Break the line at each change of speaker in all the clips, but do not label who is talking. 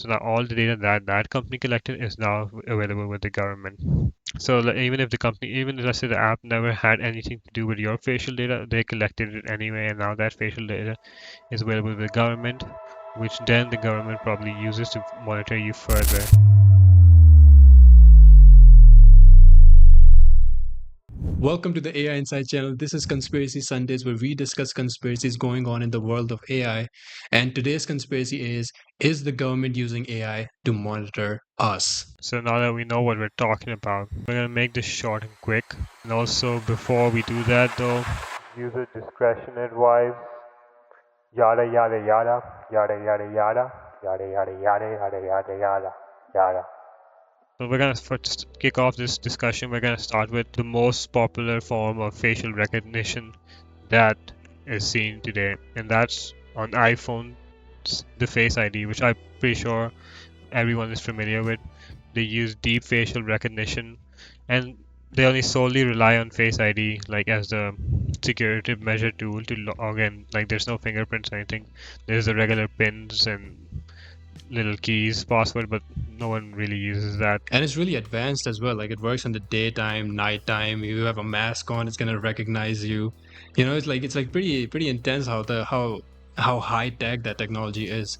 So now all the data that that company collected is now available with the government. So even if the company, even if let's say the app never had anything to do with your facial data, they collected it anyway, and now that facial data is available with the government, which then the government probably uses to monitor you further.
Welcome to the AI Insight channel. This is Conspiracy Sundays, where we discuss conspiracies going on in the world of AI. And today's conspiracy is the government using AI to monitor us?
So now that we know what we're talking about, we're gonna make this short and quick. And also, before we do that, though, user discretion advised. Yada yada yada yada yada yada yada yada yada yada yada yada yada. So we're gonna first kick off this discussion. We're gonna start with the most popular form of facial recognition that is seen today, and that's on iPhone, the Face ID, which I'm pretty sure everyone is familiar with. They use deep facial recognition, and they only solely rely on Face ID like as the security measure tool to log in. Like there's no fingerprints or anything. There's the regular pins and little keys, password, but no one really uses that.
And it's really advanced as well. Like it works in the daytime, nighttime. If you have a mask on, it's gonna recognize you. It's like pretty intense how high tech that technology is.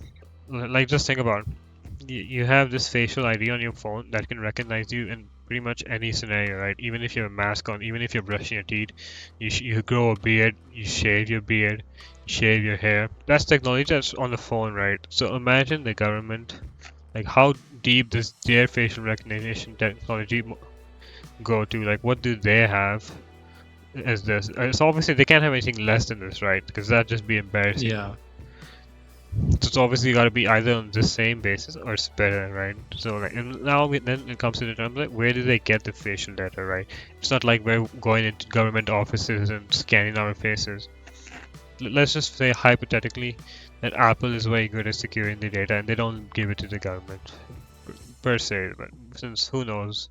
Like just think about it. You have this facial ID on your phone that can recognize you in pretty much any scenario, right? Even if you have a mask on, even if you're brushing your teeth, you grow a beard, you shave your beard, you shave your hair. That's technology that's on the phone, right? So imagine the government, like how deep does their facial recognition technology go to? Like what do they have as this? So obviously they can't have anything less than this, right? Because that'd just be embarrassing.
Yeah.
So it's obviously got to be either on the same basis or it's better, right? So like, and now then it comes to the term like, where do they get the facial data, right? It's not like we're going into government offices and scanning our faces. Let's just say hypothetically that Apple is very good at securing the data and they don't give it to the government per se, but since who knows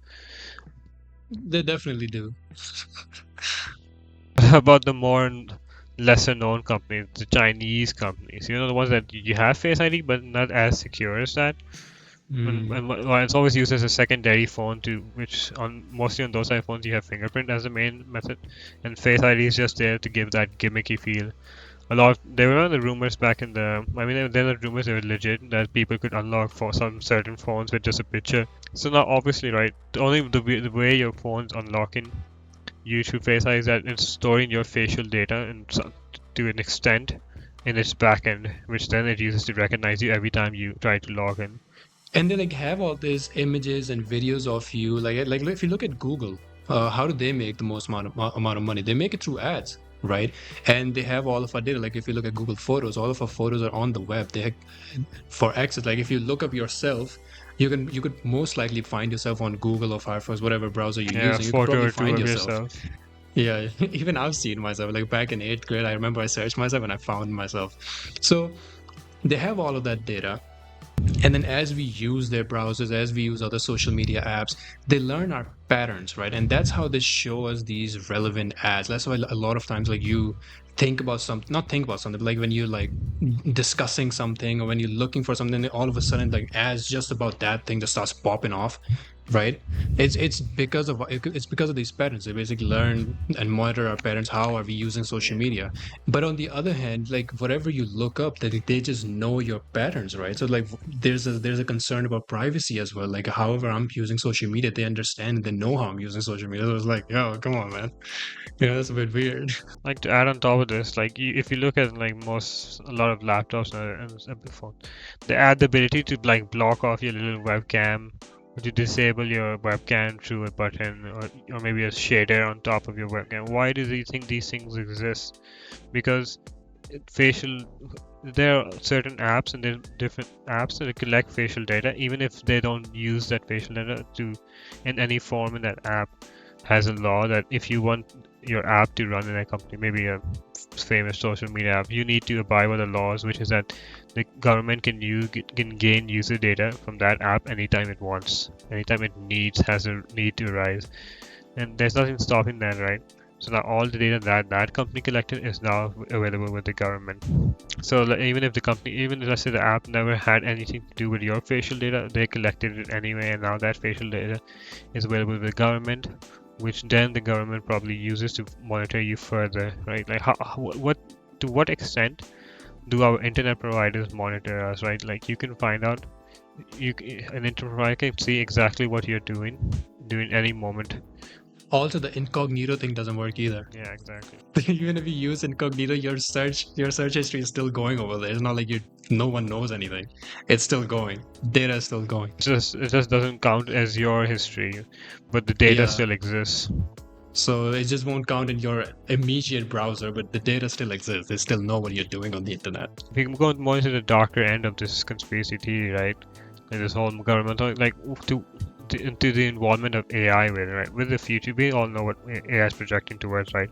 They definitely do.
about the more lesser known companies, the Chinese companies, the ones that you have Face ID but not as secure as that.
Mm.
And it's always used as a secondary phone to which on mostly on those iPhones you have fingerprint as the main method, and Face ID is just there to give that gimmicky feel. There were the rumors back in the I mean there were rumors they were legit that people could unlock for some certain phones with just a picture. So now obviously right, only the way your phone's unlocking you through Face ID is that it's storing your facial data and to an extent in its backend, which then it uses to recognize you every time you try to log in.
And they like have all these images and videos of you. Like if you look at Google, how do they make the most amount of money? They make it through ads, right? And they have all of our data. Like if you look at Google Photos, all of our photos are on the web. For access. Like if you look up yourself, you could most likely find yourself on Google or Firefox, whatever browser you're
Yeah, a
using. You could
photo
probably
or two
find
of
yourself.
yourself.
Yeah, even I've seen myself. Like back in eighth grade, I remember I searched myself and I found myself. So they have all of that data, and then as we use their browsers, as we use other social media apps, they learn our patterns, right? And that's how they show us these relevant ads. That's why a lot of times, like you think about something, not think about something, but like when you're like discussing something or when you're looking for something, all of a sudden like ads just about that thing just starts popping off, right? It's because of these patterns. They basically learn and monitor our patterns. How are we using social media? But on the other hand, like whatever you look up, they just know your patterns, right? So like there's a concern about privacy as well. Like however I'm using social media, they understand and they know how I'm using social media. So it's like, yo, come on, man. That's a bit weird.
Like to add on top of this, like if you look at like a lot of laptops and before, they add the ability to like block off your little webcam or to disable your webcam through a button or maybe a shader on top of your webcam. Why do you think these things exist? Because facial there are certain apps and there are different apps that collect facial data even if they don't use that facial data to in any form in that app has a law that if you want your app to run in a company, maybe a famous social media app, you need to abide by the laws, which is that the government can gain user data from that app anytime it wants, anytime it has a need to arise, and there's nothing stopping that, right? So now all the data that company collected is now available with the government. So even if the company, even if let's say the app never had anything to do with your facial data, they collected it anyway, and now that facial data is available with the government, which then the government probably uses to monitor you further, right? Like what to what extent do our internet providers monitor us, right? Like you can find out, an internet provider can see exactly what you're doing any moment.
Also, the incognito thing doesn't work either.
Yeah, exactly.
Even if you use incognito, your search history is still going over there. It's not like no one knows anything. It's still going. Data is still going.
It just doesn't count as your history, but the data
Yeah.
still exists.
So it just won't count in your immediate browser, but the data still exists. They still know what you're doing on the internet.
We can go more into the darker end of this conspiracy theory, right? Like this whole government, like into the involvement of AI with it, right? With the future, we all know what AI is projecting towards, right?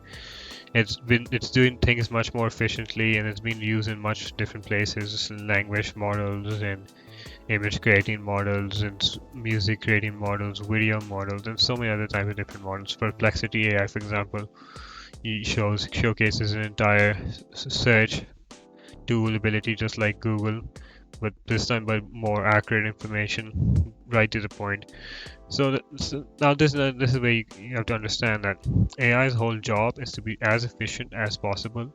It's doing things much more efficiently, and it's been used in much different places, language models and image creating models and music creating models, video models, and so many other types of different models. Perplexity AI, for example, showcases an entire search tool ability just like Google, but this time by more accurate information, right to the point. So now this is where you have to understand that AI's whole job is to be as efficient as possible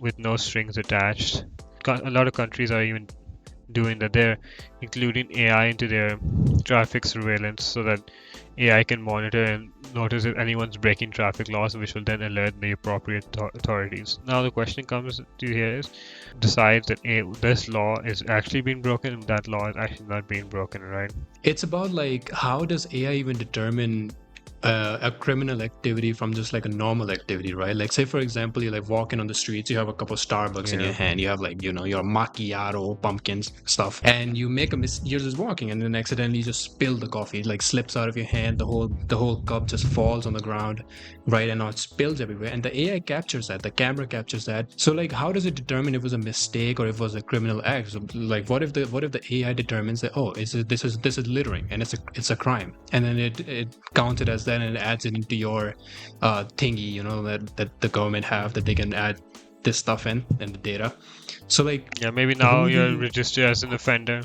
with no strings attached. A lot of countries are even doing that. They're including AI into their traffic surveillance so that AI can monitor and notice if anyone's breaking traffic laws, which will then alert the appropriate authorities. Now the question comes to here is, decides that this law is actually being broken and that law is actually not being broken, right?
It's about like, how does AI even determine a criminal activity from just like a normal activity, right? Like, say for example, you're like walking on the streets, you have a cup of Starbucks in your hand, you have like, your macchiato pumpkins stuff, and you make you're just walking, and then accidentally you just spill the coffee, it like slips out of your hand, the whole cup just falls on the ground, right? And now it spills everywhere, and the AI captures that, the camera captures that. So like, how does it determine if it was a mistake or if it was a criminal act? So, like, what if the AI determines that, oh, this is littering and it's a crime, and then it counts it as that, and it adds it into your thingy, that the government have, that they can add this stuff in and the data. So like,
yeah, maybe now you're registered as an offender.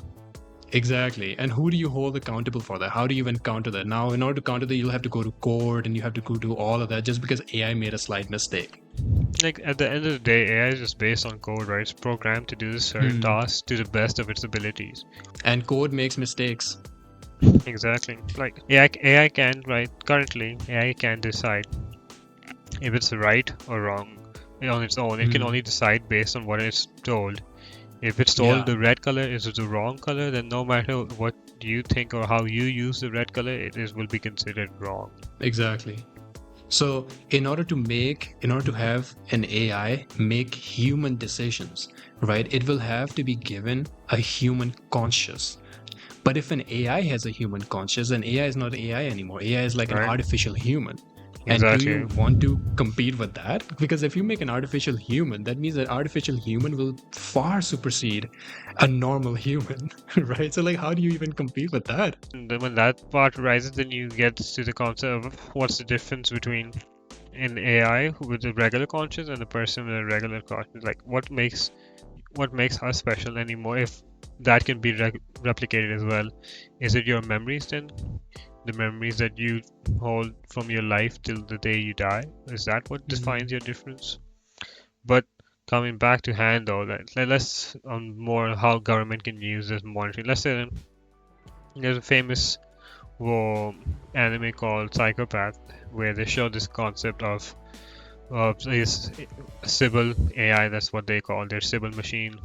Exactly. And who do you hold accountable for that? How do you even counter that? Now, in order to counter that, you'll have to go to court and you have to go do all of that just because AI made a slight mistake.
Like at the end of the day, AI is just based on code, right? It's programmed to do a certain task to the best of its abilities.
And code makes mistakes.
Exactly. Like AI can, right? Currently, AI can decide if it's right or wrong on its own. It can only decide based on what it's told. If it's told the red color is the wrong color, then no matter what you think or how you use the red color, will be considered wrong.
Exactly. So in order to have an AI make human decisions, right, it will have to be given a human conscious. But if an AI has a human conscious, then AI is not AI anymore. AI is like an artificial human.
Exactly.
And do you want to compete with that? Because if you make an artificial human, that means that artificial human will far supersede a normal human, right? So like, how do you even compete with that?
And then when that part arises, then you get to the concept of what's the difference between an AI with a regular conscience and a person with a regular conscience. Like what makes us special anymore if that can be replicated as well? Is it your memories then? The memories that you hold from your life till the day you die? Is that what defines your difference? But coming back to hand though, let's more how government can use this monitoring. Let's say there's a famous anime called Psychopath where they show this concept of this Sybil AI. That's what they call their Sybil machine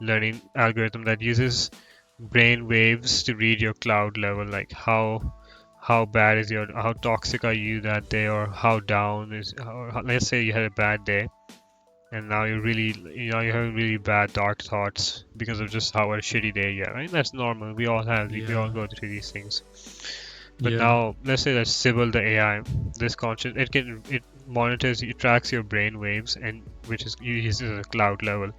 learning algorithm that uses brain waves to read your cloud level, like how bad is how toxic are you that day, or how down is, or let's say you had a bad day and now you're having really bad dark thoughts because of just how a shitty day you had, right? That's normal. We all go through these things. But now let's say that Sybil the AI, this conscious, it monitors, it tracks your brain waves, and which is uses a cloud level,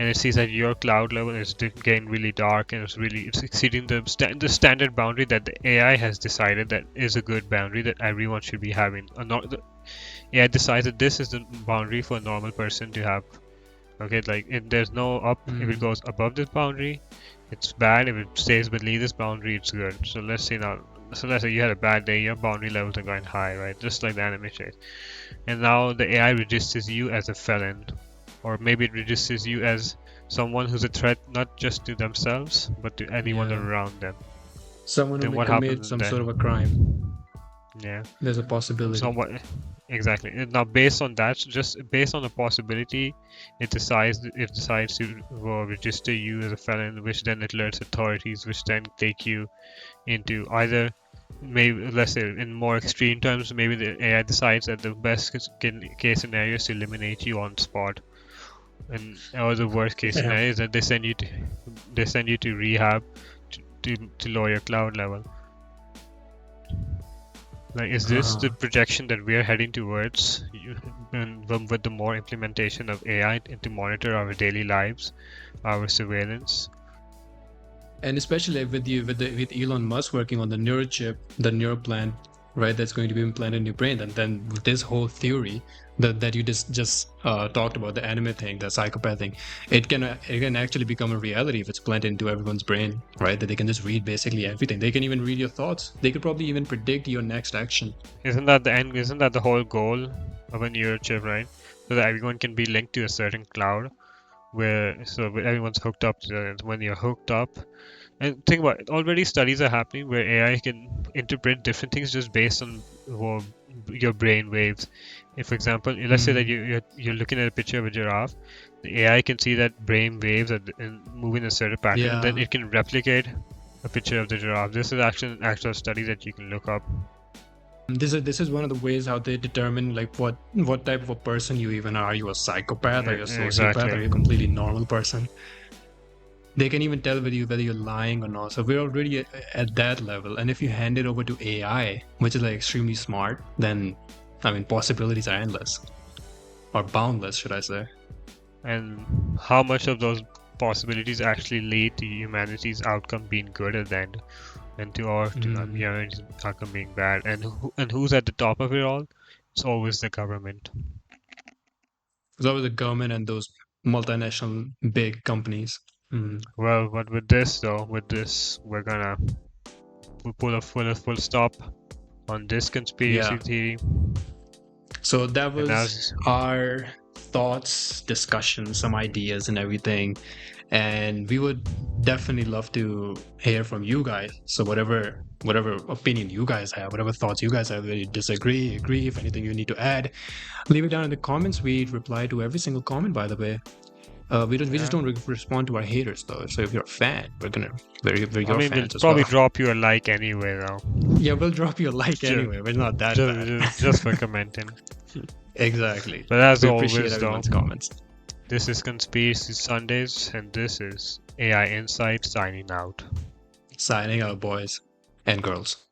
and it sees that your cloud level is getting really dark and it's exceeding the standard boundary that the AI has decided that is a good boundary that everyone should be having. The AI decides that this is the boundary for a normal person to have. Okay, like there's no up. If it goes above this boundary, it's bad. If it stays beneath this boundary, it's good. So let's say you had a bad day, your boundary levels are going high, right? Just like the anime says. And now the AI registers you as a felon, or maybe it registers you as someone who's a threat not just to themselves but to anyone around them.
Someone who
Then
may
what
commit
happens
some
then?
sort of a crime.
Yeah.
There's a possibility.
So what? Exactly. Now, based on that, just based on the possibility, it decides to register you as a felon, which then alerts authorities, which then take you into either, maybe let's say in more extreme terms, maybe the AI decides that the best case scenario is to eliminate you on spot, or the worst case
Yeah.
scenario is that they send you to rehab to lower your cloud level. Like, is this the projection that we are heading towards? And with the more implementation of AI to monitor our daily lives, our surveillance.
And especially with Elon Musk working on the neurochip, the neuroplant, right? That's going to be implanted in your brain, and then this whole theory that you just talked about, the anime thing, the psychopath thing, it can actually become a reality if it's planted into everyone's brain, right? That they can just read basically everything. They can even read your thoughts. They could probably even predict your next action.
Isn't that the end? Isn't that the whole goal of a neurochip, right? So that everyone can be linked to a certain cloud, where everyone's hooked up to it. When you're hooked up, and think about it, already studies are happening where AI can interpret different things just based on your brain waves. If, for example, let's say that you're looking at a picture of a giraffe, the AI can see that brain waves are moving in a certain pattern, and then it can replicate a picture of the giraffe. This is actually an actual study that you can look up.
This is one of the ways how they determine like what type of a person you even are. Are you a psychopath? Are you a sociopath?
Exactly.
Are you a completely normal person? They can even tell whether you're lying or not. So we're already at that level. And if you hand it over to AI, which is like extremely smart, then I mean possibilities are endless, or boundless, should I say?
And how much of those possibilities actually lead to humanity's outcome being good at the end, and to humanity's outcome being bad? And who's at the top of it all? It's always the government.
It's always the government and those multinational big companies.
Well, but with this, we're gonna put a full stop on this conspiracy theory.
So that was our thoughts, discussion, some ideas and everything. And we would definitely love to hear from you guys. So whatever opinion you guys have, whatever thoughts you guys have, whether you disagree, agree, if anything you need to add, leave it down in the comments. We reply to every single comment, by the way. We just don't respond to our haters though. So if you're a fan, we're your fans
we'll
as
probably
well.
drop you a like anyway, though.
Yeah, we'll drop you a like anyway. We're not that bad.
Just for commenting.
Exactly.
But as
we
always,
appreciate everyone's comments.
This is Conspiracy Sundays, and this is AI Insight signing out.
Signing out, boys and girls.